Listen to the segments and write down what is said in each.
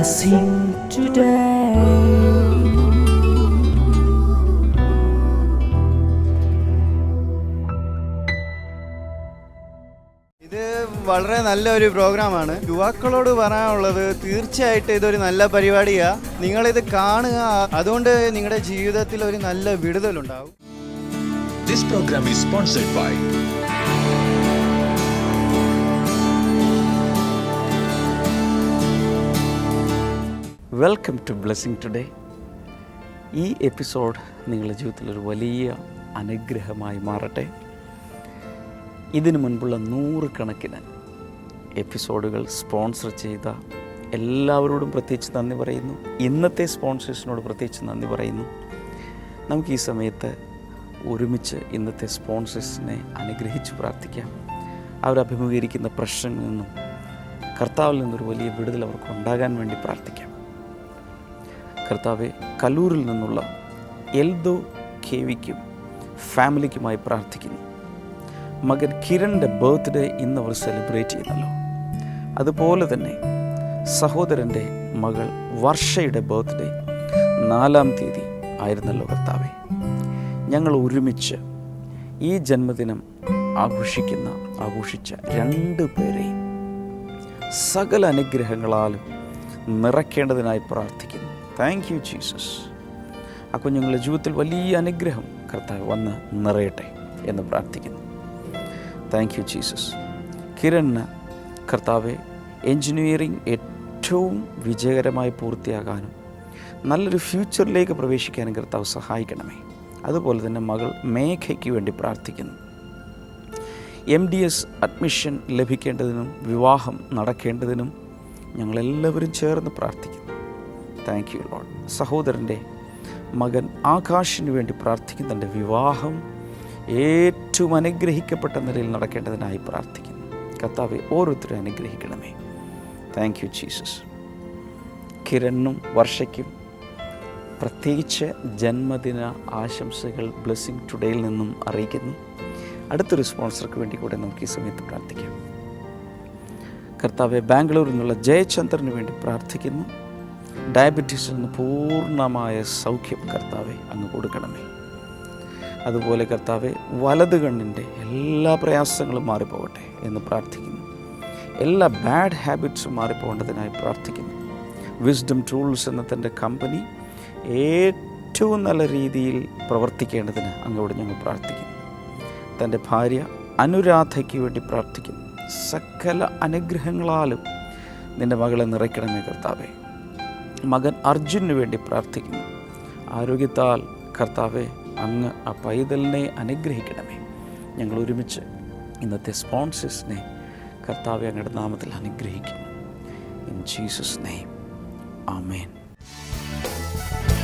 blessing today. ഇത് വളരെ നല്ലൊരു പ്രോഗ്രാമാണ്. യുവാക്കളോട് പറയാനുള്ളത് തീർച്ചയായിട്ടും ഇതൊരു നല്ല പരിപാടിയാണ്. നിങ്ങളിത് കാണുക, അതുകൊണ്ട് നിങ്ങളുടെ ജീവിതത്തിൽ ഒരു നല്ല വിടുതലുണ്ടാവും. This program is sponsored by welcome to blessing today. ഈ എപ്പിസോഡ് നിങ്ങളുടെ ജീവിതത്തിലൊരു വലിയ അനുഗ്രഹമായി മാറട്ടെ. ഇതിനു മുൻപുള്ള 100 കണക്കിന് എപ്പിസോഡുകൾ സ്പോൺസർ ചെയ്ത എല്ലാവരോടും പ്രത്യേകിച്ച് നന്ദി പറയുന്നു. ഇന്നത്തെ സ്പോൺസേഴ്സിനോട് പ്രത്യേകിച്ച് നന്ദി പറയുന്നു. നമുക്ക് ഈ സമയത്ത് ഒരുമിച്ച് ഇന്നത്തെ സ്പോൺസേഴ്സിനെ അനുഗ്രഹിച്ച് പ്രാർത്ഥിക്കാം. അവരഭിമുഖീകരിക്കുന്ന പ്രശ്നങ്ങളിൽ നിന്നും കർത്താവിൽ നിന്നൊരു വലിയ വിടുതൽ അവർക്ക് ഉണ്ടാകാൻ വേണ്ടി പ്രാർത്ഥിക്കാം. കർത്താവെ, കലൂരിൽ നിന്നുള്ള എൽദോ കേവിക്കും ഫാമിലിക്കുമായി പ്രാർത്ഥിക്കുന്നു. മകൻ കിരണിൻ്റെ ബർത്ത്ഡേ ഇന്ന് അവർ സെലിബ്രേറ്റ് ചെയ്യുന്നല്ലോ. അതുപോലെ തന്നെ സഹോദരൻ്റെ മകൾ വർഷയുടെ ബർത്ത്ഡേ 4-ാം തീയതി ആയിരുന്നല്ലോ കർത്താവെ. ഞങ്ങൾ ഒരുമിച്ച് ഈ ജന്മദിനം ആഘോഷിച്ച 2 പേരെയും സകല അനുഗ്രഹങ്ങളാലും നിറയ്ക്കേണ്ടതിനായി പ്രാർത്ഥിക്കുന്നു. Thank you Jesus. ആ കുഞ്ഞുങ്ങളുടെ ജീവിതത്തിൽ വലിയ അനുഗ്രഹം കർത്താവ് വന്ന് നിറയട്ടെ എന്ന് പ്രാർത്ഥിക്കുന്നു. Thank you Jesus. കിരണിന് കർത്താവെ എൻജിനീയറിംഗ് ഏറ്റവും വിജയകരമായി പൂർത്തിയാകാനും നല്ലൊരു ഫ്യൂച്ചറിലേക്ക് പ്രവേശിക്കാനും കർത്താവ് സഹായിക്കണമേ. അതുപോലെ തന്നെ മകൾ മേഘയ്ക്ക് വേണ്ടി പ്രാർത്ഥിക്കുന്നു. MDS അഡ്മിഷൻ ലഭിക്കേണ്ടതിനും വിവാഹം നടക്കേണ്ടതിനും ഞങ്ങളെല്ലാവരും ചേർന്ന് പ്രാർത്ഥിക്കുന്നു. Thank you Lord. സഹോദരൻ്റെ മകൻ ആകാശിന് വേണ്ടി പ്രാർത്ഥിക്കുന്നുണ്ട്. വിവാഹം ഏറ്റവും അനുഗ്രഹിക്കപ്പെട്ട നിലയിൽ നടക്കേണ്ടതിനായി പ്രാർത്ഥിക്കുന്നു. കർത്താവെ, ഓരോരുത്തരും അനുഗ്രഹിക്കണമേ. Thank you Jesus. കിരണിനും വർഷയ്ക്കും പ്രത്യേകിച്ച് ജന്മദിന ആശംസകൾ ബ്ലെസ്സിങ് ടുഡേയിൽ നിന്നും അറിയിക്കുന്നു. അടുത്തൊരു സ്പോൺസർക്ക് വേണ്ടി കൂടെ നമുക്ക് ഈ സമയത്ത് പ്രാർത്ഥിക്കാം. കർത്താവെ, ബാംഗ്ലൂരിൽ നിന്നുള്ള ജയചന്ദ്രന് വേണ്ടി പ്രാർത്ഥിക്കുന്നു. ഡയബറ്റീസിൽ നിന്ന് പൂർണ്ണമായ സൗഖ്യം കർത്താവെ അങ്ങ് കൊടുക്കണമേ. അതുപോലെ കർത്താവെ, വലത് കണ്ണിൻ്റെ എല്ലാ പ്രയാസങ്ങളും മാറിപ്പോകട്ടെ എന്ന് പ്രാർത്ഥിക്കുന്നു. എല്ലാ ബാഡ് ഹാബിറ്റ്സും മാറിപ്പോകേണ്ടതിനായി പ്രാർത്ഥിക്കുന്നു. വിസ്ഡം ടൂൾസ് എന്ന തൻ്റെ കമ്പനി ഏറ്റവും നല്ല രീതിയിൽ പ്രവർത്തിക്കേണ്ടതിന് അങ്ങോട്ട് ഞങ്ങൾ പ്രാർത്ഥിക്കുന്നു. തൻ്റെ ഭാര്യ അനുരാധയ്ക്ക് വേണ്ടി പ്രാർത്ഥിക്കുന്നു. സകല അനുഗ്രഹങ്ങളാലും നിൻ്റെ മകളെ നിറയ്ക്കണമേ കർത്താവെ. മകൻ അർജുനു വേണ്ടി പ്രാർത്ഥിക്കുന്നു. ആരോഗ്യത്താൽ കർത്താവെ അങ്ങ് ആ പൈതലിനെ അനുഗ്രഹിക്കണമേ. ഞങ്ങൾ ഒരുമിച്ച് ഇന്നത്തെ സ്പോൺസേഴ്സിനെ കർത്താവെ അങ്ങയുടെ നാമത്തിൽ അനുഗ്രഹിക്കുന്നു. In Jesus name, amen.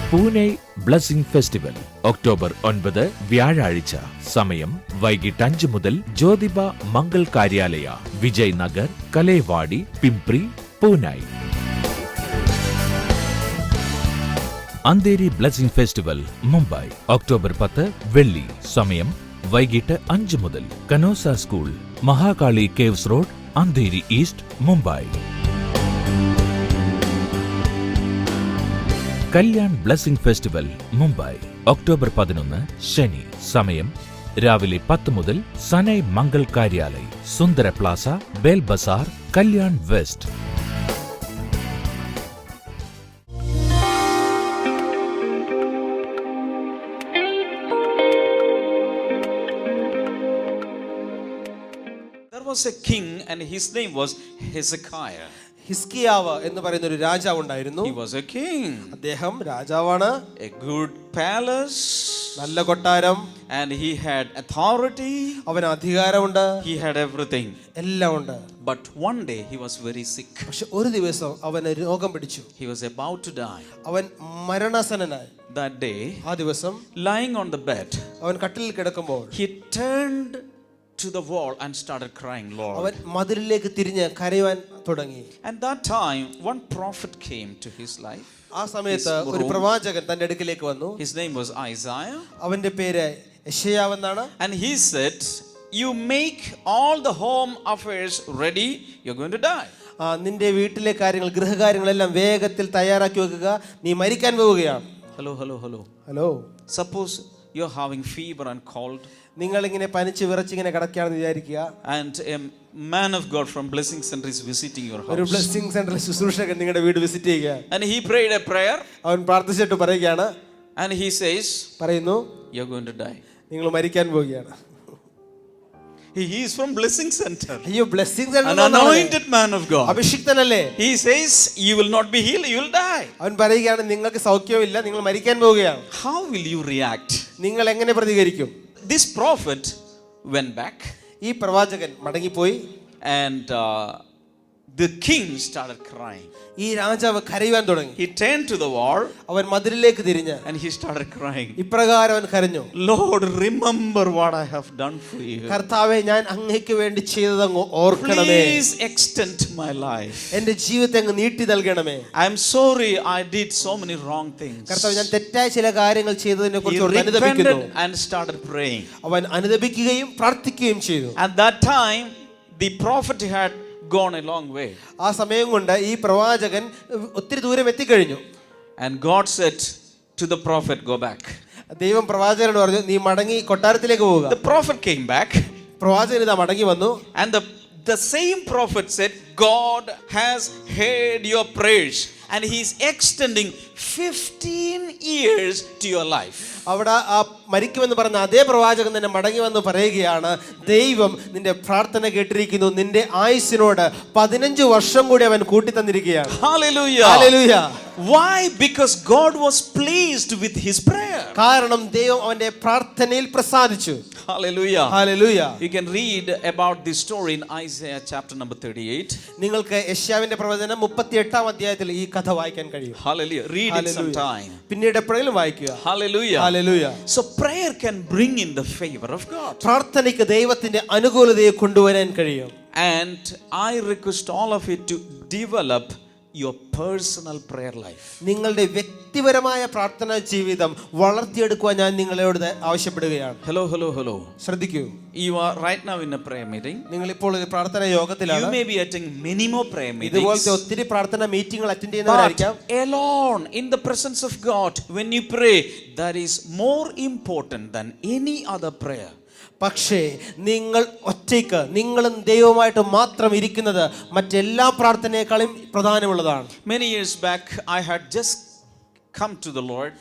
Pune blessing festival October 9 വ്യാഴാഴ്ച. സമയം വൈകിട്ട് 5 മുതൽ Jyotiba Mangal Karyalaya, Vijay Nagar, Kalewadi, Pimpri, Pune. Andheri blessing festival Mumbai October 10 വെള്ളി. സമയം വൈകിട്ട് 5 മുതൽ Canossa school, Mahakali caves road, Andheri east, Mumbai. Kalyan blessing festival Mumbai October 11 ശനി. സമയം രാവിലെ 10 മുതൽ Sanae Mangal Karyalay, Sundara plaza, Bail Bazar, Kalyan west. There was a king and his name was Hezekiah. ഹിസ്കിയാവ് എന്ന് പറയുന്ന ഒരു രാജാവ് ഉണ്ടായിരുന്നു. He was a king. അദ്ദേഹം രാജാവാണ്. A good palace. നല്ല കൊട്ടാരം. And he had authority. അവന് അധികാരമുണ്ട്. He had everything. എല്ലാം ഉണ്ട്. But one day he was very sick. പക്ഷെ ഒരു ദിവസം അവന് രോഗം പിടിച്ചു. He was about to die. അവൻ മരണാസന്നനായി. That day, ആ ദിവസം lying on the bed, അവൻ കട്ടിലിൽ കിടക്കുമ്പോൾ he turned to the wall and started crying, Lord. അവൻ മതിലിലേക്ക് തിരിഞ്ഞ് കരയുവാൻ തുടങ്ങി. And that time one prophet came to his life. ആ സമയത്ത് ഒരു പ്രവാചകൻ തന്റെ അടുക്കിലേക്ക് വന്നു. His name was Isaiah. അവന്റെ പേര് യെശയ്യാവ് എന്നാണ്. And he said, you make all the home affairs ready, you're going to die. നിന്റെ വീട്ടിലെ കാര്യങ്ങൾ, ഗൃഹകാര്യങ്ങളെല്ലാം വേഗത്തിൽ തയ്യാറാക്കി വെക്കുക. നീ മരിക്കാൻ പോവുകയാണ്. Hello. Suppose you're having fever and cold. നിങ്ങളിങ്ങനെ പനിച്ച് വിറച്ചിങ്ങനെ കിടക്കുകയാണെന്ന് വിചാരിക്കുക. And a man of God from Blessing Center is visiting your ഒരു house. ബ്ലെസ്സിംഗ് സെന്ററിൽ ശുശ്രൂഷകൻ നിങ്ങളുടെ വീട് വിസിറ്റ് ചെയ്യുക. And he prayed a prayer അവൻ പ്രാർത്ഥിച്ചിട്ട് പറയുകയാണ്, and he says, പറയുന്നു, you're going to die. നിങ്ങൾ മരിക്കാൻ പോവുകയാണ്. He is from Blessing Center. അയ്യോ, blessing An anointed man of God. അഭിഷിക്തനല്ലേ? He says, you will not be healed, you will die. അവൻ പറയുകയാണ്, നിങ്ങൾക്ക് സൗഖ്യമില്ല, നിങ്ങൾ മരിക്കാൻ പോവുകയാണ്. How will you react? നിങ്ങൾ എങ്ങനെ പ്രതികരിക്കും? This prophet went back, ഈ പ്രവാചകൻ മടങ്ങിപ്പോയി. and the king started crying. ഈ രാജാവ് കരയുവാൻ തുടങ്ങി. He turned to the wall അവൻ മതിലിലേക്ക് തിരിഞ്ഞ് and he started crying. ഇപ്രകാരം അവൻ കരഞ്ഞു, Lord, remember what I have done for you. കർത്താവേ, ഞാൻ അങ്ങേക്ക് വേണ്ടി ചെയ്തതങ്ങ് ഓർക്കണമേ. Please extend my life. എന്റെ ജീവിതത്തെ അങ്ങ് നീട്ടി നൽകണമേ. I'm sorry I did so many wrong things. കർത്താവ്, ഞാൻ തെറ്റായ ചില കാര്യങ്ങൾ ചെയ്തതിനെ He കുറിച്ച് അനുദപിക്കുന്നു. repented and started praying. അവൻ അനുദപിക്കുകയും പ്രാർത്ഥിക്കുകയും ചെയ്തു. At that time, the prophet had gone a long way. ആ സമയം കൊണ്ട് ഈ പ്രവാചകൻ ഒത്തിരി ദൂരം എത്തിക്കഴിഞ്ഞു. And God said to the prophet, go back. ദൈവം പ്രവാചകനോട് പറഞ്ഞു, നീ മടങ്ങി കൊട്ടാരത്തിലേക്ക് പോവുക. The prophet came back. പ്രവാചകൻ ഇതാ മടങ്ങി വന്നു. And the same prophet said, God has heard your prayers and he is extending 15 years to your life. അവിടെ ആ മരിക്കുമെന്ന് പറഞ്ഞ അതേ പ്രവാചകൻ തന്നെ മടങ്ങി വന്ന് പറയുകയാണ്, ദൈവം നിന്റെ പ്രാർത്ഥന കേട്ടിരിക്കുന്നു, നിന്റെ ആയുസ്സിനോട് 15 വർഷം കൂടി അവൻ കൂട്ടി തന്നിരിക്കുകയാണ്. Hallelujah. Hallelujah. Why? Because God was pleased with his prayer. കാരണം ദൈവം അവന്റെ പ്രാർത്ഥനയിൽ പ്രസാദിച്ചു. Hallelujah. Hallelujah. You can read about this story in Isaiah chapter number 38. നിങ്ങൾക്ക് യെശയ്യാവിന്റെ പ്രവചനം 38-ാം അധ്യായത്തിൽ ഈ കഥ വായിക്കാൻ കഴിയും. Hallelujah. Read it sometime. പിന്നീട് എപ്പോഴെങ്കിലും വായിക്കുക. Hallelujah. Hallelujah. So prayer can bring in the favor of God. പ്രാർത്ഥനയ്ക്ക് ദൈവത്തിന്റെ അനുകൂലതയെ കൊണ്ടുവരാൻ കഴിയും. And I request all of you to develop your personal prayer life. നിങ്ങളുടെ വ്യക്തിപരമായ പ്രാർത്ഥനാ ജീവിതം വളർത്തിയെടുക്കുവാൻ ഞാൻ നിങ്ങളോട് ആവശ്യപ്പെടുകയാണ്. Hello. ശ്രദ്ധിക്കൂ. You are right now in a prayer meeting. നിങ്ങൾ ഇപ്പോൾ ഒരു പ്രാർത്ഥനാ യോഗത്തിലാണ്. You may be attending many more prayer meetings. ഇതുപോലത്തെ ഒത്തിരി പ്രാർത്ഥനാ മീറ്റിംഗുകൾ attend ചെയ്യുന്നവരായിരിക്കാം. But alone in the presence of God, when you pray, that is more important than any other prayer. പക്ഷേ നിങ്ങൾ ഒറ്റയ്ക്ക്, നിങ്ങളും ദൈവമായിട്ട് മാത്രം ഇരിക്കുന്നത് മറ്റെല്ലാ പ്രാർത്ഥനയെക്കാളും പ്രധാനമുള്ളതാണ്. Many years back, I had just come to the Lord.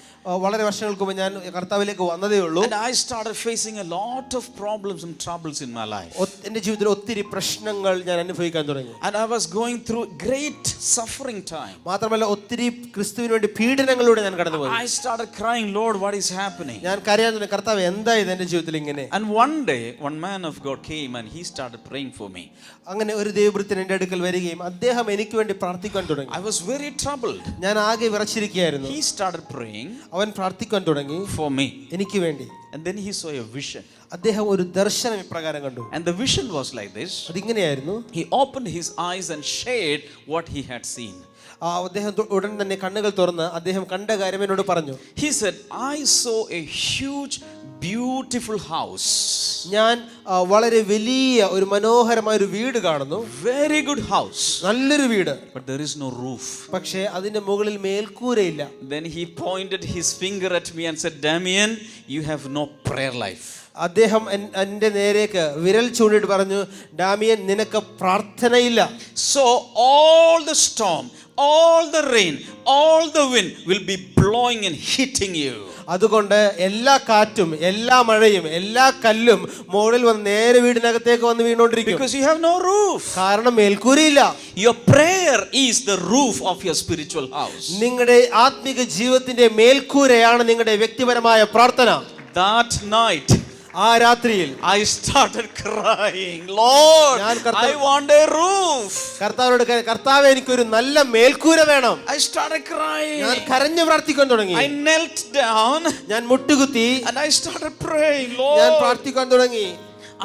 വളരെ വർഷങ്ങൾക്ക് മുമ്പ് ഞാൻ കർത്താവിലേക്ക് വന്നതേ ഉള്ളൂ. And I started facing a lot of problems and troubles in my life. എന്റെ ജീവിതത്തിൽ ഒത്തിരി പ്രശ്നങ്ങൾ ഞാൻ അനുഭവിക്കാൻ തുടങ്ങി. And I was going through great suffering time. മാത്രമല്ല ഒത്തിരി ക്രിസ്തുവിന് വേണ്ടി പീഡനങ്ങളിലൂടെ ഞാൻ കടന്നുപോയി. I started crying, Lord, what is happening? ഞാൻ കരയാൻ തുടങ്ങി, കർത്താവ് എന്താ ഇത് എന്റെ ജീവിതത്തിൽ ഇങ്ങനെ. And one day, one man of God came and he started praying for me. അങ്ങനെ ഒരു ദൈവവൃത്തൻ എന്റെ അടുക്കൽ വരികയും അദ്ദേഹം എനിക്ക് വേണ്ടി പ്രാർത്ഥിക്കാൻ തുടങ്ങി. I was very troubled. ഞാൻ ആകെ വിറച്ചിരിക്കുകയായിരുന്നു. He started praying അവൻ പ്രാർത്ഥിക്കാൻ തുടങ്ങി for me. എനിക്ക് വേണ്ടി. And then he saw a vision. അദ്ദേഹം ഒരു ദർശനം ഇപ്രകാരം കണ്ടു. And the vision was like this. അതിങ്ങനെയായിരുന്നു. He opened his eyes and shared what he had seen. അദ്ദേഹം ഉടൻ തന്നെ കണ്ണുകൾ തുറന്ന് അദ്ദേഹം കണ്ട കാര്യം എന്നോട് പറഞ്ഞു. He said, I saw a huge beautiful house. ഞാൻ വളരെ വലിയ ഒരു മനോഹരമായ ഒരു വീട് കാണുന്നു. Very good house. നല്ലൊരു വീട്. But there is no roof. പക്ഷേ അതിന്റെ മുകളിൽ മേൽക്കൂരയില്ല. Then he pointed his finger at me and said, Damien, you have no prayer life. അദ്ദേഹം എൻ്റെ നേരേക്ക് വിരൽ ചൂണ്ടിട്ട് പറഞ്ഞു, ഡാമിയൻ, നിനക്ക് പ്രാർത്ഥനയില്ല. So all the storm, all the rain, all the wind will be blowing and hitting you. അതുകൊണ്ട് എല്ലാ കാറ്റും എല്ലാ മഴയും എല്ലാ കല്ലും മുകളിൽ വന്ന് നേരെ വീടിനകത്തേക്ക് വന്ന് വീണോണ്ടിരിക്കും. Because you have no roof. കാരണം മേൽക്കൂരയില്ല. Your prayer is the roof of your spiritual house. നിങ്ങളുടെ ആത്മിക ജീവിതത്തിന്റെ മേൽക്കൂരയാണ് നിങ്ങളുടെ വ്യക്തിപരമായ പ്രാർത്ഥന. That night, ആ രാത്രിയിൽ I started crying, Lord, I want a roof. കർത്താവിനോട്, കർത്താവേ, എനിക്കൊരു നല്ല മേൽക്കൂര വേണം. I started crying. ഞാൻ കരഞ്ഞു പ്രാർത്ഥിക്കാൻ തുടങ്ങി. I knelt down ഞാൻ മുട്ടുകുത്തി and I started praying, ഞാൻ Lord, പ്രാർത്ഥിക്കാൻ തുടങ്ങി.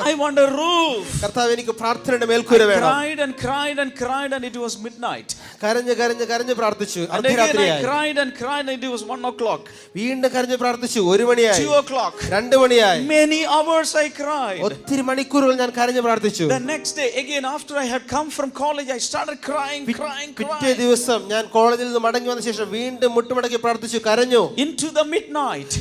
I want a roof. കർത്താവ് എനിക്ക് പ്രാർത്ഥനയുടെ മേൽക്കൂര I വേണം. cried and cried and cried and it was midnight. കരഞ്ഞ് കരഞ്ഞ് കരഞ്ഞ് പ്രാർത്ഥിച്ചു. And again I അർദ്ധരാത്രിയായി. cried and cried and it was 1 o'clock. വീണ്ടും കരഞ്ഞ് പ്രാർത്ഥിച്ചു. 1 മണിയായി. 2 o'clock. 2 മണിയായി. Many hours I cried. ഒത്തിരി മണിക്കൂറുകൾ ഞാൻ കരഞ്ഞ് പ്രാർത്ഥിച്ചു. The next day again after I had come from college I started crying. പിറ്റേ ദിവസം ഞാൻ കോളേജിൽ നിന്ന് മടങ്ങി വന്ന ശേഷം വീണ്ടും മുട്ടുമടക്കി പ്രാർത്ഥിച്ചു, കരഞ്ഞു. Into the midnight.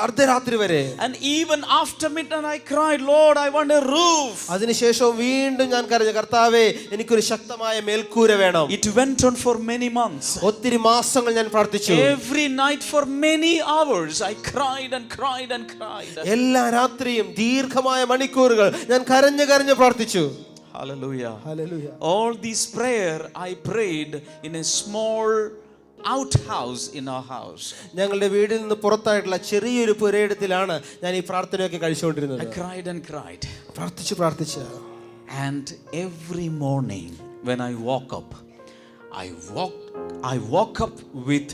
അർദ്ധരാത്രി വരെ. And even after midnight I cried, Lord, I want a roof. അതിനുശേഷം വീണ്ടും ഞാൻ കരഞ്ഞു, കർത്താവേ എനിക്കൊരു ശക്തമായ മേൽക്കൂര വേണം. It went on for many months. ഒത്തിരി മാസങ്ങൾ ഞാൻ പ്രാർത്ഥിച്ചു. Every night for many hours I cried and cried and cried. എല്ലാ രാത്രിയും ദീർഘമായ മണിക്കൂറുകൾ ഞാൻ കരഞ്ഞു കരഞ്ഞു പ്രാർത്ഥിച്ചു. Hallelujah. Hallelujah. All this prayer I prayed in a small outhouse in our house. ഞങ്ങളുടെ വീടിൽ നിന്ന് പുറത്തായിട്ടുള്ള ചെറിയൊരു പുരയിടത്തിലാണ് ഞാൻ ഈ പ്രാർത്ഥനയൊക്കെ കഴിച്ചുകൊണ്ടിരുന്നത്. I cried and cried. പ്രാർത്ഥിച്ചു. And every morning when I woke up, I woke up with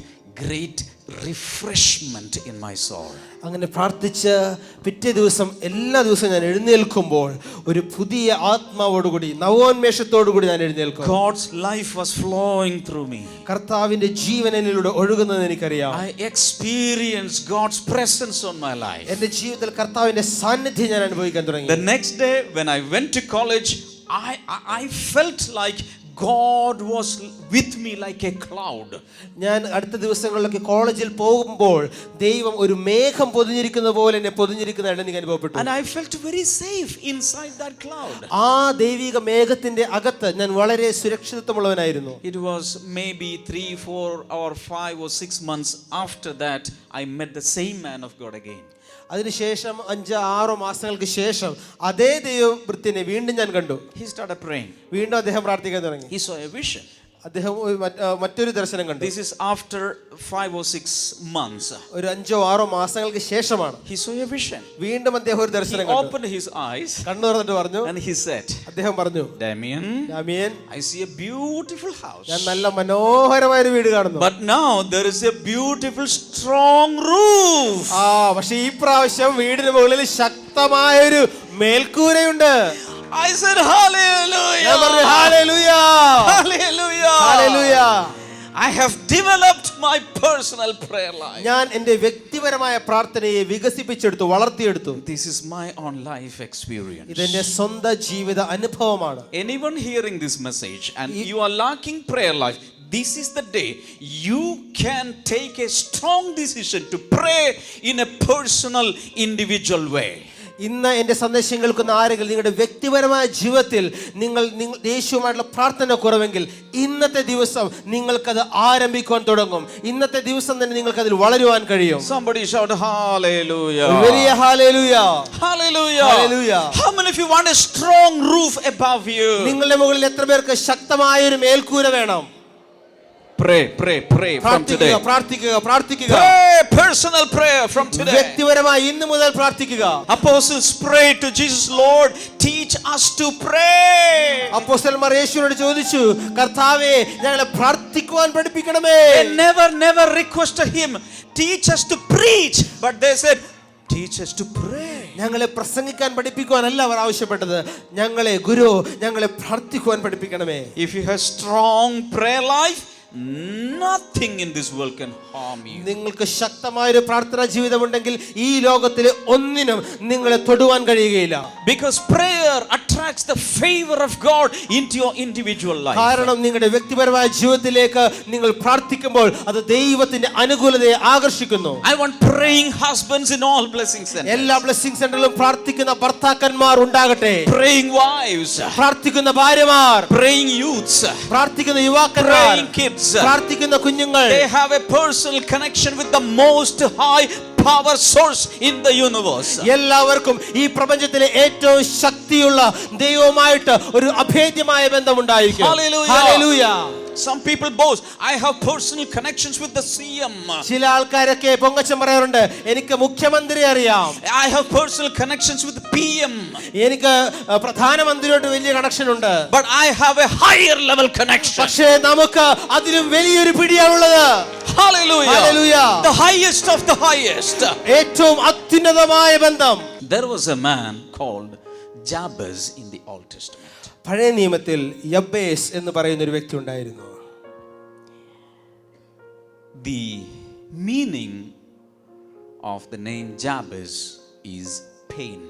great refreshment in my soul. അങ്ങനെ പ്രാർത്ഥിച്ച് പിറ്റേ ദിവസം എല്ലാ ദിവസവും ഞാൻ എഴുന്നേൽക്കുമ്പോൾ ഒരു പുതിയ ആത്മാവോടുകൂടി നവോന്മേഷത്തോടുകൂടി ഞാൻ എഴുന്നേൽക്കും. God's life was flowing through me. കർത്താവിന്റെ ജീവൻ എന്നിലൂടെ ഒഴുകുന്നത് എനിക്കറിയാം. I experienced God's presence on my life. എന്റെ ജീവിതത്തിൽ കർത്താവിന്റെ സാന്നിധ്യം ഞാൻ അനുഭവിക്കാൻ തുടങ്ങി. The next day when I went to college, I felt like God was with me like a cloud. ഞാൻ അടുത്ത ദിവസങ്ങളിലൊക്കെ കോളേജിൽ പോകുമ്പോൾ ദൈവം ഒരു മേഘം പൊതിഞ്ഞിരിക്കുന്ന പോലെ എന്നെ പൊതിഞ്ഞിരിക്കുന്നതായിട്ട് എനിക്ക് അനുഭവപ്പെട്ടു. And I felt very safe inside that cloud. ആ ദൈവിക മേഘത്തിന്റെ അകത്ത് ഞാൻ വളരെ സുരക്ഷിതത്വമുള്ളവനായിരുന്നു. It was maybe 3, 4 or 5 or 6 months after that I met the same man of God again. അതിനുശേഷം 5-6 മാസങ്ങൾക്ക് ശേഷം അതേ ദൈവവൃത്തിനെ വീണ്ടും ഞാൻ കണ്ടു. He started praying. വീണ്ടും അദ്ദേഹം പ്രാർത്ഥിക്കാൻ തുടങ്ങി. He saw a vision. അദ്ദേഹം മറ്റൊരു ദർശനം കണ്ടു. This is after 5 or 6 months. ഒരു 5-6 മാസങ്ങൾക്ക് ശേഷമാണ്. He saw a vision. വീണ്ടും അദ്ദേഹം ഒരു ദർശനം He കണ്ടു. opened his eyes കണ്ണു തുറന്നിട്ട് പറഞ്ഞു, and he said, അദ്ദേഹം പറഞ്ഞു, Damien, Damien, I see a beautiful house. ഞാൻ നല്ല മനോഹരമായ ഒരു വീട് കാണുന്നു. But now there is a beautiful strong roof. പക്ഷെ ഈ പ്രാവശ്യം വീടിന് മുകളിൽ ശക്തമായ ഒരു മേൽക്കൂരയുണ്ട്. I said hallelujah. ഞാൻ പറഞ്ഞു hallelujah. Hallelujah. Hallelujah. I have developed my personal prayer life. ഞാൻ എൻ്റെ വ്യക്തിപരമായ പ്രാർത്ഥനയെ വികസിപ്പിച്ചെടുത്തു, വളർത്തിയെടുത്തു. This is my own life experience. ഇതെന്റെ സ്വന്തം ജീവിത അനുഭവമാണ്. Anyone hearing this message and you are lacking prayer life, this is the day you can take a strong decision to pray in a personal, individual way. ഇന്ന് എൻ്റെ സന്ദേശം കേൾക്കുന്ന ആരെങ്കിലും നിങ്ങളുടെ വ്യക്തിപരമായ ജീവിതത്തിൽ നിങ്ങൾ യേശുവുമായിട്ടുള്ള പ്രാർത്ഥന കുറവെങ്കിൽ ഇന്നത്തെ ദിവസം നിങ്ങൾക്കത് ആരംഭിക്കാൻ തുടങ്ങും. ഇന്നത്തെ ദിവസം തന്നെ നിങ്ങൾക്കതിൽ വളരുവാൻ കഴിയും. Somebody shout hallelujah. വലിയ hallelujah. Hallelujah. Hallelujah. How many of you want a strong roof above you? നിങ്ങളുടെ മുകളിൽ എത്ര പേർക്ക് ശക്തമായ ഒരു മേൽക്കൂര വേണം? Pray from today. പ്രാർത്ഥിക്കുക. Pray personal prayer from today. വ്യക്തിപരമായി ഇന്ന് മുതൽ പ്രാർത്ഥിക്കുക. Apostles prayed to Jesus, Lord, teach us to pray. അപ്പോസ്തലന്മാർ യേശുവിനോട് ചോദിച്ചു, കർത്താവേ ഞങ്ങളെ പ്രാർത്ഥിക്കുവാൻ പഠിപ്പിക്കണമേ. They never requested him, teach us to preach, but they said, teach us to pray. ഞങ്ങളെ പ്രസംഗിക്കാൻ പഠിപ്പിക്കുവാനല്ല അവർ ആവശ്യപ്പെട്ടത്, ഞങ്ങളെ പ്രാർത്ഥിക്കുവാൻ പഠിപ്പിക്കണമേ. If you have strong prayer life, nothing in this world can harm you. നിങ്ങൾക്ക് ശക്തമായ ഒരു പ്രാർത്ഥനാ ജീവിതമുണ്ടെങ്കിൽ ഈ ലോകത്തിലെ ഒന്നിനും നിങ്ങളെ തൊടുവാൻ കഴിയുകയില്ല. Because prayer attracts the favor of God into your individual life. കാരണം നിങ്ങളുടെ വ്യക്തിപരമായ ജീവിതത്തിലേക്ക് നിങ്ങൾ പ്രാർത്ഥിക്കുമ്പോൾ അത് ദൈവത്തിന്റെ അനുകൂലതയെ ആകർഷിക്കുന്നു. I want praying husbands in all blessing centers. എല്ലാ ബ്ലെസ്സിംഗ് സെന്ററിലും പ്രാർത്ഥിക്കുന്ന ഭർത്താക്കന്മാർ ഉണ്ടാകട്ടെ. Praying wives. പ്രാർത്ഥിക്കുന്ന ഭാര്യമാർ. Praying youths. പ്രാർത്ഥിക്കുന്ന യുവാക്കന്മാർ. Praying kids. പ്രാർത്ഥിക്കുന്ന കുഞ്ഞുങ്ങൾ. They have a personal connection with the most high power source in the universe. എല്ലാവർക്കും ഈ പ്രപഞ്ചത്തിലെ ഏറ്റവും ശക്തിയുള്ള ദൈവവുമായിട്ട് ഒരു അഭേദ്യമായ ബന്ധമുണ്ടായിരിക്കും. Hallelujah. Some people boast, I have personal connections with the CM. ചില ആൾക്കാരൊക്കെ പൊങ്ങച്ചം പറയാറുണ്ട്, എനിക്ക് മുഖ്യമന്ത്രി അറിയാം. I have personal connections with the PM. എനിക്ക് പ്രധാനമന്ത്രിയോട് വലിയ കണക്ഷൻ ഉണ്ട്. But I have a higher level connection. പക്ഷേ നമുക്ക് അതിലും വലിയൊരു പിടിയാണുള്ളത്. Hallelujah. Hallelujah. The highest of the highest. ഏറ്റവും അത്യുന്നതമായ ബന്ധം. There was a man called Jabez in the Old Testament. പഴയ നിയമത്തിൽ യബ്ബേസ് എന്ന് പറയുന്ന ഒരു വ്യക്തി ഉണ്ടായിരുന്നു. The meaning of the name Jabez is pain.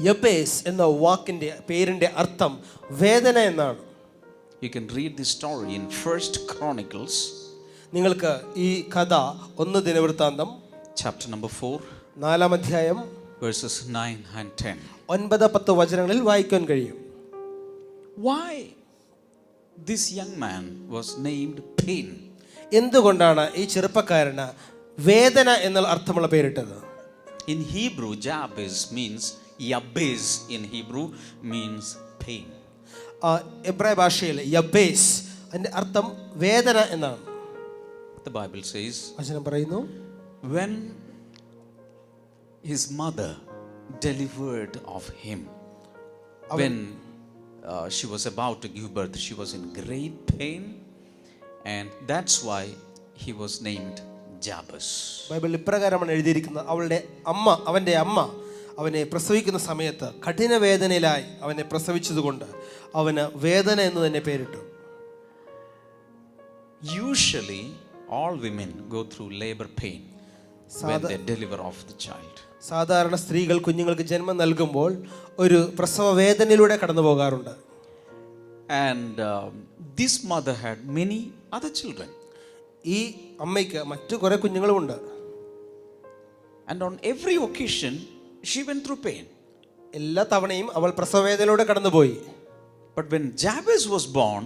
Jabez എന്ന വാക്കിന്റെ പേരിന്റെ അർത്ഥം വേദന എന്നാണ്. You can read this story in 1 Chronicles നിങ്ങൾക്ക് ഈ കഥ 1 ദിനവൃത്താന്തം chapter number 4 4-ാം അധ്യായം verses 9 and 10. 9-10 വചനങ്ങളിൽ വായിക്കാൻ കഴിയും. Why this young man was named Pain? എന്തുകൊണ്ടാണ് ഈ ചെറുപ്പക്കാരന് വേദന എന്നുള്ള അർത്ഥമുള്ള പേരിട്ടത്? In Hebrew, Jabez means, Yabez in Hebrew means pain. എബ്രായ ഭാഷയിൽ യബ്ബേസ് അതിന്റെ അർത്ഥം വേദന എന്നാണ്. The Bible says, വചനം പറയുന്നു, when his mother delivered of him, when she was about to give birth, she was in great pain, and that's why he was named Jabez. ബൈബിളിൽ ഇപ്രകാരമാണ് എഴുതിയിരിക്കുന്നത്, അവന്റെ അമ്മ അവനെ പ്രസവിക്കുന്ന സമയത്ത് കഠിന വേദനയിലായി അവനെ പ്രസവിച്ചതുകൊണ്ട് അവന് വേദന എന്ന് തന്നെ പേരിട്ടു. Usually all women go through labor pain when they deliver of the child. സാധാരണ സ്ത്രീകൾ കുഞ്ഞുങ്ങൾക്ക് ജന്മം നൽകുമ്പോൾ ഒരു പ്രസവ വേദനയിലൂടെ കടന്നു പോകാറുണ്ട്. And this mother had many other children. ഈ അമ്മയ്ക്ക് മറ്റു കുറെ കുഞ്ഞുങ്ങളുമുണ്ട്. And on every occasion she went through pain. എല്ലാ തവണയും അവൾ പ്രസവ വേദനയിലൂടെ കടന്നുപോയി. But when Jabez was born,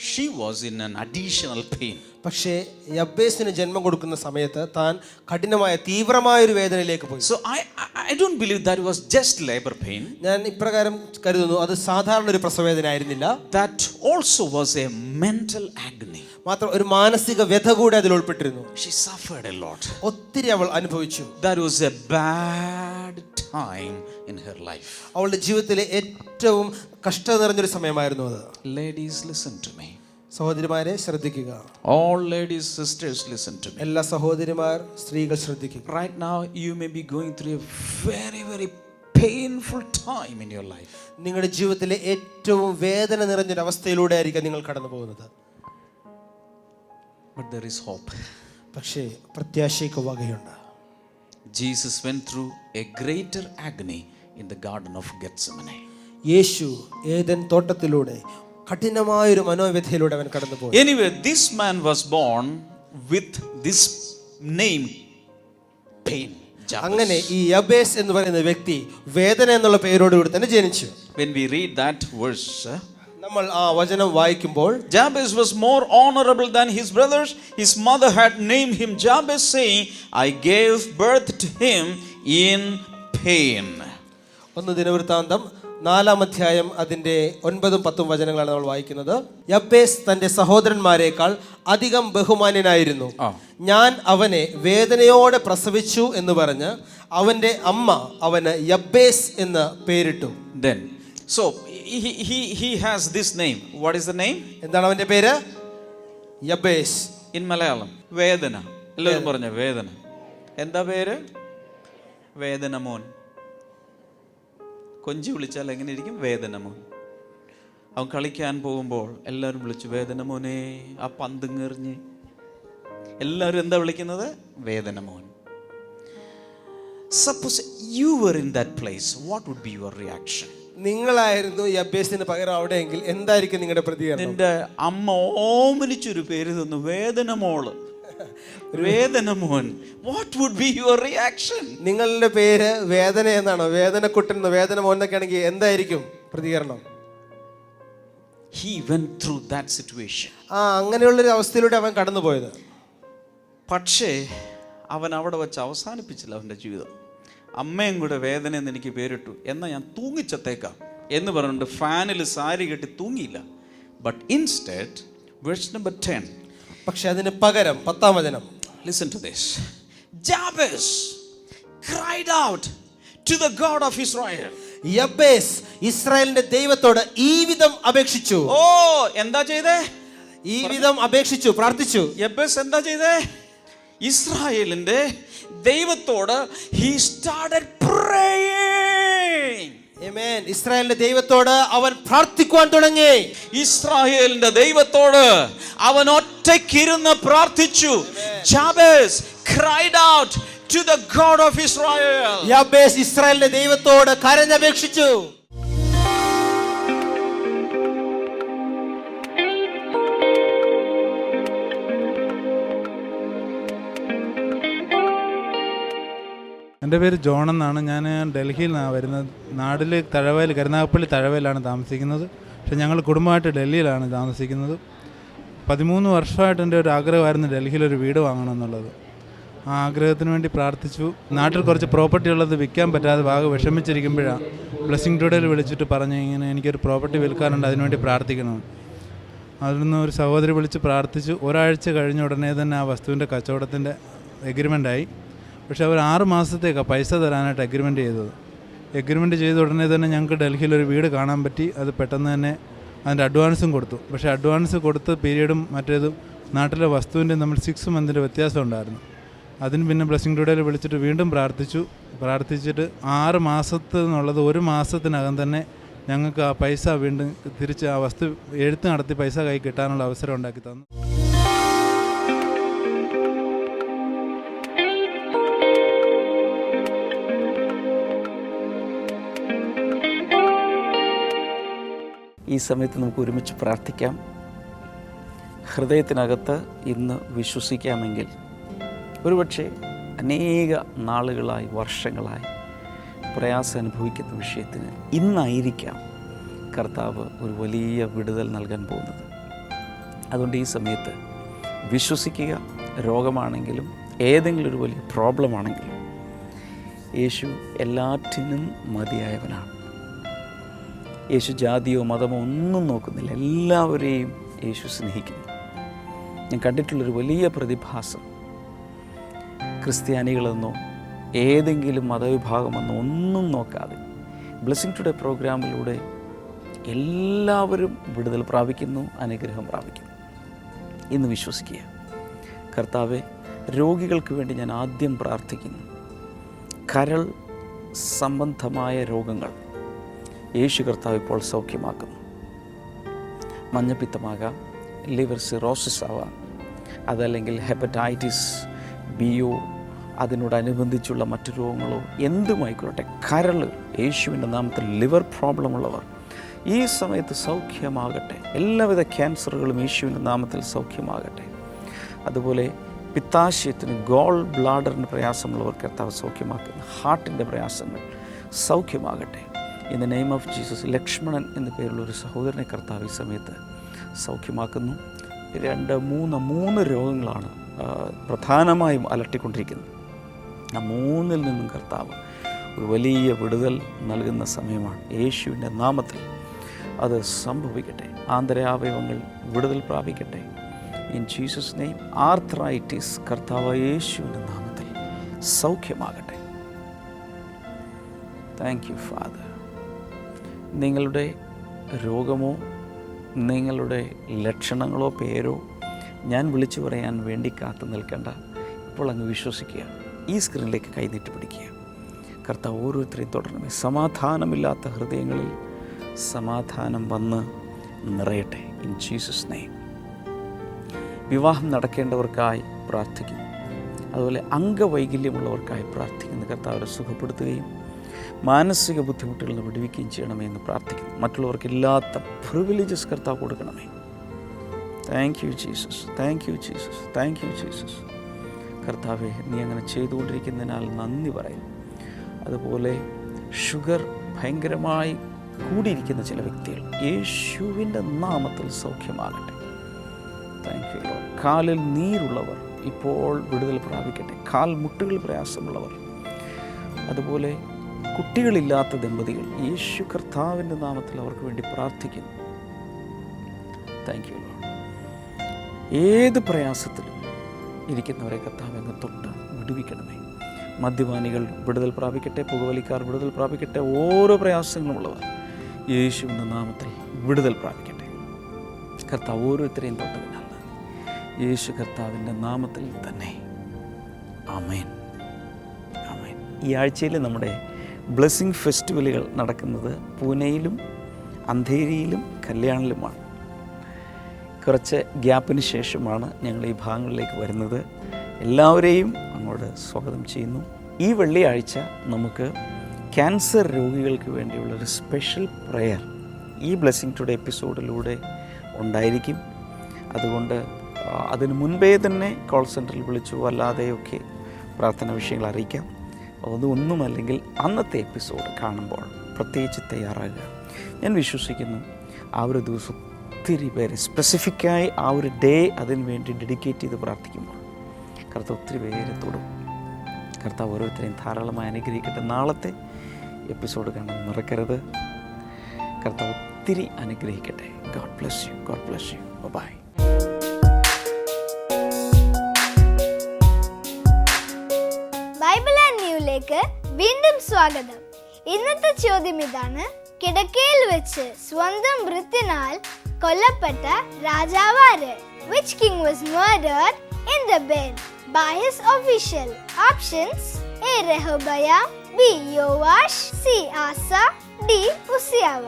she was in an additional pain. പക്ഷേ യബ്ബേസിന് ജന്മം കൊടുക്കുന്ന സമയത്ത് താൻ കഠിനമായ തീവ്രമായ ഒരു വേദനയിലേക്ക് പോയി. So I don't believe that was just labor pain. ഞാൻ ഇപ്രകാരം കരുതുന്നു, അത് സാധാരണ ഒരു പ്രസവവേദന ആയിരുന്നില്ല. That also was a mental agony. മാത്രം ഒരു മാനസിക വ്യഥ കൂടി അതിൽ ഉൾപ്പെട്ടിരുന്നു. She suffered a lot. ഒത്തിരി അവൾ അനുഭവിച്ചു. That was a bad time in her life. അവളുടെ ജീവിതത്തിലെ ഏറ്റവും കഷ്ട നിറഞ്ഞൊരു സമയമായിരുന്നു അത്. Ladies, listen to me. സഹോദരിമാരെ ശ്രദ്ധിക്കുക. All ladies, sisters, listen to me. എല്ലാ സഹോദരിമാർ, സ്ത്രീകൾ ശ്രദ്ധിക്കുക. Right now you may be going through a very, very painful time in your life. നിങ്ങളുടെ ജീവിതത്തിലെ ഏറ്റവും വേദന നിറഞ്ഞൊരു അവസ്ഥയിലൂടെ ആയിരിക്കും നിങ്ങൾ കടന്നു പോകുന്നത്. But there is hope. പക്ഷേ പ്രത്യാശയ്ക്ക് വകയുണ്ട്. Jesus went through a greater agony in the garden of Gethsemane. യേശു ഏദൻ തോട്ടത്തിലൂടെ കഠിനമായൊരു മനോവ്യഥയിലൂടെ അവൻ കടന്നുപോയി. Anyway, this man was born with this name, pain. അങ്ങനെ ഈ യബ്ബേസ് എന്ന് പറയുന്ന വ്യക്തി വേദന എന്നുള്ള പേരോടുകൂടി തന്നെ ജനിച്ചു. When we read that verse, നമ്മൾ ആ വചനം വായിക്കുമ്പോൾ, Jabez was more honorable than his brothers. His mother had named him Jabez, saying, I gave birth to him in pain. 1 ദിനവൃത്താന്തം 4-ാം അധ്യായം അതിന്റെ 9-10 വചനങ്ങളാണ് നമ്മൾ വായിക്കുന്നത്. യബ്ബേസ് തന്റെ സഹോദരന്മാരെക്കാൾ അധികം ബഹുമാന്യനായിരുന്നു. ഞാൻ അവനെ വേദനയോടെ പ്രസവിച്ചു എന്ന് പറഞ്ഞ് അവന്റെ അമ്മ അവന് യബ്ബേസ് എന്ന് പേരിട്ടു. Then, so he has this name. What is the name? എന്താണ് അവന്റെ പേര്? യബ്ബേസ്. In Malayalam, വേദന. എല്ലാവരും പറഞ്ഞ വേദന. എന്താ പേര്? വേദനമോൻ. കൊഞ്ചി വിളിച്ചാൽ എങ്ങനെ ഇരിക്കും? വേദനമോൻ. അവൻ കളിക്കാൻ പോകുമ്പോൾ എല്ലാവരും വിളിച്ചു വേദനമോനെ, ആ പന്തിങ്ങെറിഞ്ഞ് എല്ലാവരും എന്താ വിളിക്കുന്നത്? വേദനമോൻ. Suppose you were in that place, what would be your reaction? നിങ്ങളായിരുന്നു യബ്ബേസിന് പകരം അവിടെയെങ്കിൽ എന്തായിരിക്കും നിങ്ങളുടെ പ്രതികരണം? നിന്റെ അമ്മ ഓമനിച്ചൊരു പേര് തന്നു, വേദനമോള്, വേദനമോൻ. What would be your reaction? നിങ്ങളുടെ പേര് വേദന എന്നാണോ? വേദനക്കുട്ടൻ, വേദന മോൻ എന്നൊക്കെ ആണെങ്കിൽ എന്തായിരിക്കും പ്രതികരണം? He went through that situation. അങ്ങനെയുള്ളൊരു അവസ്ഥയിലൂടെ അവൻ കടന്നുപോയത്. പക്ഷേ അവൻ അവിടെ വെച്ച് അവസാനിപ്പിച്ചില്ല അവൻ്റെ ജീവിതം. അമ്മയും കൂടെ വേദന എന്ന് എനിക്ക് പേരിട്ടു, എന്നാൽ ഞാൻ തൂങ്ങിച്ചത്തേക്കാം എന്ന് പറഞ്ഞിട്ട് ഫാനിൽ സാരി കെട്ടി തൂങ്ങിയില്ല. ബട്ട് ഇൻസ്റ്റെഡ്, വേഴ്സ് നമ്പർ 10, പക്ഷെ അതിന് പകരം 10-ാം വചനം, listen to this. Jabez cried out to the God of Israel. Jabez ഇസ്രായേലിന്റെ ദൈവത്തോട് ഈ വിധം അപേക്ഷിച്ചു. എന്താ ചെയ്തേ? ഈ വിധം അപേക്ഷിച്ചു, പ്രാർത്ഥിച്ചു. യബ്ബേസ് എന്താ ചെയ്തേ? ഇസ്രായേലിന്റെ ദൈവത്തോട് he started praying. ആമേൻ. ഇസ്രായേലിന്റെ ദൈവത്തോട് അവൻ പ്രാർത്ഥിക്കുവാൻ തുടങ്ങി. ഇസ്രായേലിന്റെ ദൈവത്തോട് അവൻ ഒറ്റയ്ക്കിരുന്ന് പ്രാർത്ഥിച്ചു. Jabez cried out to the God of Israel. Jabez ഇസ്രായേലിന്റെ ദൈവത്തോട് കരഞ്ഞപേക്ഷിച്ചു. എൻ്റെ പേര് ജോൺ എന്നാണ്. ഞാൻ ഡൽഹിയിൽ നിന്നാണ് വരുന്നത്. നാട്ടിൽ തഴവയിൽ, കരുനാഗപ്പള്ളി തഴവയിലാണ് താമസിക്കുന്നത്. പക്ഷേ ഞങ്ങൾ കുടുംബമായിട്ട് ഡൽഹിയിലാണ് താമസിക്കുന്നത്. 13 വർഷമായിട്ട് എൻ്റെ ഒരു ആഗ്രഹമായിരുന്നു ഡൽഹിയിലൊരു വീട് വാങ്ങണം എന്നുള്ളത്. ആ ആഗ്രഹത്തിന് വേണ്ടി പ്രാർത്ഥിച്ചു. നാട്ടിൽ കുറച്ച് പ്രോപ്പർട്ടി ഉള്ളത് വിൽക്കാൻ പറ്റാതെ ഭാഗം വിഷമിച്ചിരിക്കുമ്പോഴാണ് ബ്ലെസ്സിങ് ടുഡേയിൽ വിളിച്ചിട്ട് പറഞ്ഞു, ഇങ്ങനെ എനിക്കൊരു പ്രോപ്പർട്ടി വിൽക്കാനുണ്ട്, അതിനുവേണ്ടി പ്രാർത്ഥിക്കണം. അതിൽ നിന്ന് ഒരു സഹോദരി വിളിച്ച് പ്രാർത്ഥിച്ചു. ഒരാഴ്ച കഴിഞ്ഞ ഉടനെ തന്നെ ആ വസ്തുവിൻ്റെ കച്ചവടത്തിൻ്റെ എഗ്രിമെൻ്റായി. പക്ഷേ അവർ 6 മാസത്തേക്കാണ് പൈസ തരാനായിട്ട് എഗ്രിമെൻ്റ് ചെയ്തത്. എഗ്രിമെൻ്റ് ചെയ്ത ഉടനെ തന്നെ ഞങ്ങൾക്ക് ഡൽഹിയിലൊരു വീട് കാണാൻ പറ്റി. അത് പെട്ടെന്ന് തന്നെ അതിൻ്റെ അഡ്വാൻസും കൊടുത്തു. പക്ഷേ അഡ്വാൻസ് കൊടുത്ത പീരീഡും മറ്റേതും നാട്ടിലെ വസ്തുവിൻ്റെ നമ്മൾ 6 മന്തിൻ്റെ വ്യത്യാസം ഉണ്ടായിരുന്നു. അതിന് പിന്നെ ബ്ലെസ്സിങ് ടുഡേയിൽ വിളിച്ചിട്ട് വീണ്ടും പ്രാർത്ഥിച്ചിട്ട് 6 മാസത്തിൽ നിന്നുള്ളത് 1 മാസത്തിനകം തന്നെ ഞങ്ങൾക്ക് ആ പൈസ വീണ്ടും തിരിച്ച് ആ വസ്തു എഴുത്ത് നടത്തി പൈസ കൈ കിട്ടാനുള്ള അവസരം ഉണ്ടാക്കി തന്നു. ഈ സമയത്ത് നമുക്ക് ഒരുമിച്ച് പ്രാർത്ഥിക്കാം. ഹൃദയത്തിനകത്ത് ഇന്ന് വിശ്വസിക്കാമെങ്കിൽ ഒരുപക്ഷെ അനേക നാളുകളായി, വർഷങ്ങളായി പ്രയാസം അനുഭവിക്കുന്ന വിഷയത്തിന് ഇന്നായിരിക്കാം കർത്താവ് ഒരു വലിയ വിടുതൽ നൽകാൻ പോകുന്നത്. അതുകൊണ്ട് ഈ സമയത്ത് വിശ്വസിക്കുക. രോഗമാണെങ്കിലും ഏതെങ്കിലും ഒരു വലിയ പ്രോബ്ലം ആണെങ്കിലും യേശു എല്ലാറ്റിനും മതിയായവനാണ്. യേശു ജാതിയോ മതമോ ഒന്നും നോക്കുന്നില്ല. എല്ലാവരെയും യേശു സ്നേഹിക്കുന്നു. ഞാൻ കണ്ടിട്ടുള്ളൊരു വലിയ പ്രതിഭാസം, ക്രിസ്ത്യാനികളെന്നോ ഏതെങ്കിലും മതവിഭാഗമെന്നോ ഒന്നും നോക്കാതെ ബ്ലെസ്സിങ് ടുഡേ പ്രോഗ്രാമിലൂടെ എല്ലാവരും വിടുതൽ പ്രാപിക്കുന്നു, അനുഗ്രഹം പ്രാപിക്കുന്നു. ഇന്ന് വിശ്വസിക്കുക. കർത്താവെ, രോഗികൾക്ക് വേണ്ടി ഞാൻ ആദ്യം പ്രാർത്ഥിക്കുന്നു. കരൾ സംബന്ധമായ രോഗങ്ങൾ യേശു കർത്താവ് ഇപ്പോൾ സൗഖ്യമാക്കുന്നു. മഞ്ഞപ്പിത്തമാകാം, ലിവർ സിറോസിസ് ആവാം, അതല്ലെങ്കിൽ ഹെപ്പറ്റൈറ്റിസ് ബിയോ, അതിനോടനുബന്ധിച്ചുള്ള മറ്റു രോഗങ്ങളോ എന്തുമായിക്കൊള്ളട്ടെ, കരൾ യേശുവിൻ്റെ നാമത്തിൽ ലിവർ പ്രോബ്ലം ഉള്ളവർ ഈ സമയത്ത് സൗഖ്യമാകട്ടെ. എല്ലാവിധ ക്യാൻസറുകളും യേശുവിൻ്റെ നാമത്തിൽ സൗഖ്യമാകട്ടെ. അതുപോലെ പിത്താശയത്തിന്, ഗോൾ ബ്ലാഡറിന് പ്രയാസമുള്ളവർ കർത്താവ് സൗഖ്യമാക്കുന്നു. ഹാർട്ടിൻ്റെ പ്രയാസങ്ങൾ സൗഖ്യമാകട്ടെ. In the name of Jesus. Lakshmanan എന്ന പേരുള്ള ഒരു സഹോദരനെ കർത്താവ് ഈ സമയത്ത് സൗഖ്യമാക്കുന്നു. 2-3 രോഗങ്ങളാണ് പ്രധാനമായും അലട്ടിക്കൊണ്ടിരിക്കുന്നത്. ആ 3-ൽ നിന്നും കർത്താവ് ഒരു വലിയ വിടുതൽ നൽകുന്ന സമയമാണ്. യേശുവിൻ്റെ നാമത്തിൽ അത് സംഭവിക്കട്ടെ. ആന്തരാവയവങ്ങൾ വിടുതൽ പ്രാപിക്കട്ടെ. In Jesus name. ആർത്രൈറ്റിസ് കർത്താവ് യേശുവിൻ്റെ നാമത്തിൽ സൗഖ്യമാകട്ടെ. Thank you father. നിങ്ങളുടെ രോഗമോ നിങ്ങളുടെ ലക്ഷണങ്ങളോ പേരോ ഞാൻ വിളിച്ചു പറയാൻ വേണ്ടി കാത്തു നിൽക്കേണ്ട. ഇപ്പോൾ അങ്ങ് വിശ്വസിക്കുക. ഈ സ്ക്രീനിലേക്ക് കൈനീട്ടി പിടിക്കുക. കർത്താവ് ഓരോരുത്തരെയും തുടരണമേ. സമാധാനമില്ലാത്ത ഹൃദയങ്ങളിൽ സമാധാനം വന്ന് നിറയട്ടെ. In Jesus name. വിവാഹം നടക്കേണ്ടവർക്കായി പ്രാർത്ഥിക്കുന്നു. അതുപോലെ അംഗവൈകല്യമുള്ളവർക്കായി പ്രാർത്ഥിക്കുന്നു. കർത്താവരെ സുഖപ്പെടുത്തുകയും മാനസിക ബുദ്ധിമുട്ടുകളിൽ നിന്ന് വിടുവിക്കുകയും ചെയ്യണമേ എന്ന് പ്രാർത്ഥിക്കുന്നു. മറ്റുള്ളവർക്കില്ലാത്ത പ്രിവിലേജസ് കർത്താവ് കൊടുക്കണമേ. Thank you Jesus, thank you Jesus, thank you Jesus. കർത്താവെ, നീ അങ്ങനെ ചെയ്തുകൊണ്ടിരിക്കുന്നതിനാൽ നന്ദി പറയുന്നു. അതുപോലെ ഷുഗർ ഭയങ്കരമായി കൂടിയിരിക്കുന്ന ചില വ്യക്തികൾ യേശുവിൻ്റെ നാമത്തിൽ സൗഖ്യമാകട്ടെ. Thank U Lord. കാലിൽ നീരുള്ളവർ ഇപ്പോൾ വിടുതൽ പ്രാപിക്കട്ടെ. കാൽ മുട്ടുകൾ പ്രയാസമുള്ളവർ, അതുപോലെ കുട്ടികളില്ലാത്ത ദമ്പതികൾ യേശു കർത്താവിൻ്റെ നാമത്തിൽ അവർക്ക് വേണ്ടി പ്രാർത്ഥിക്കുന്നു. Thank you Lord. ഏത് പ്രയാസത്തിലും ഇരിക്കുന്നവരെ കർത്താവ് അങ്ങ് തൊട്ട് വിടുവിക്കണമേ. മദ്യപാനികൾ വിടുതൽ പ്രാപിക്കട്ടെ. പുകവലിക്കാർ വിടുതൽ പ്രാപിക്കട്ടെ. ഓരോ പ്രയാസങ്ങളുമുള്ളവർ യേശുവിൻ്റെ നാമത്തിൽ വിടുതൽ പ്രാപിക്കട്ടെ. കർത്താവ് ഓരോരുത്തരെയും തൊട്ടതിനാൽ യേശു കർത്താവിൻ്റെ നാമത്തിൽ തന്നെ ആമേൻ, ആമേൻ. ഈ ആഴ്ചയിൽ നമ്മുടെ ബ്ലെസ്സിങ് ഫെസ്റ്റിവലുകൾ നടക്കുന്നത് പൂനെയിലും അന്ധേരിയിലും കല്യാണിലുമാണ്. കുറച്ച് ഗ്യാപ്പിന് ശേഷമാണ് ഞങ്ങൾ ഈ ഭാഗങ്ങളിലേക്ക് വരുന്നത്. എല്ലാവരെയും അങ്ങോട്ട് സ്വാഗതം ചെയ്യുന്നു. ഈ വെള്ളിയാഴ്ച നമുക്ക് ക്യാൻസർ രോഗികൾക്ക് വേണ്ടിയുള്ളൊരു സ്പെഷ്യൽ പ്രെയർ ഈ ബ്ലെസ്സിങ് ടുഡേ എപ്പിസോഡിലൂടെ ഉണ്ടായിരിക്കും. അതുകൊണ്ട് അതിന് മുൻപേ തന്നെ കോൾ സെൻറ്ററിൽ വിളിച്ചു അല്ലാതെയൊക്കെ പ്രാർത്ഥന വിഷയങ്ങൾ അറിയിക്കാം. അതൊന്നുമല്ലെങ്കിൽ അന്നത്തെ എപ്പിസോഡ് കാണുമ്പോൾ പ്രത്യേകിച്ച് തയ്യാറാകുക. ഞാൻ വിശ്വസിക്കുന്നു ആ ഒരു ദിവസം ഒത്തിരി പേര് സ്പെസിഫിക്കായി ആ ഒരു ഡേ അതിന് വേണ്ടി ഡെഡിക്കേറ്റ് ചെയ്ത് പ്രാർത്ഥിക്കുമ്പോൾ കർത്താവ് ഒത്തിരി പേര് തൊടും. കർത്താവ് ഓരോരുത്തരെയും ധാരാളമായി അനുഗ്രഹിക്കട്ടെ. നാളത്തെ എപ്പിസോഡ് കാണാൻ മറക്കരുത്. കർത്താവ് ഒത്തിരി അനുഗ്രഹിക്കട്ടെ. God bless you. God bless you. Bye. Bible and ന്യൂയിലേക്ക് വീണ്ടും സ്വാഗതം. ഇന്നത്തെ ചോദ്യം ഇതാണ്: കിടക്കയിൽ വെച്ച് സ്വന്തം ഭൃത്യനാൽ കൊല്ലപ്പെട്ട രാജാവാര്? Which king was murdered in the bed by his official? Options: A. Rehoboam, B. Yoash, C. Asa, D. Uzziah.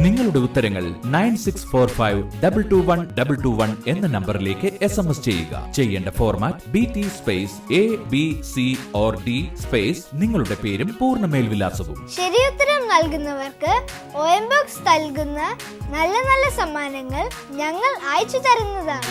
നിങ്ങളുടെ ഉത്തരങ്ങൾ 9645221221 എന്ന നമ്പറിലേക്ക് SMS ചെയ്യുക. ചെയ്യേണ്ട format BT space ABC or D space നിങ്ങളുടെ പേരും പൂർണ്ണ മേൽവിലാസവും. ശരിയുത്തരം നൽകുന്നവർക്ക് OM ബോക്സ് നൽകുന്ന നല്ല നല്ല സമ്മാനങ്ങൾ ഞങ്ങൾ അയച്ചു തരുന്നതാണ്.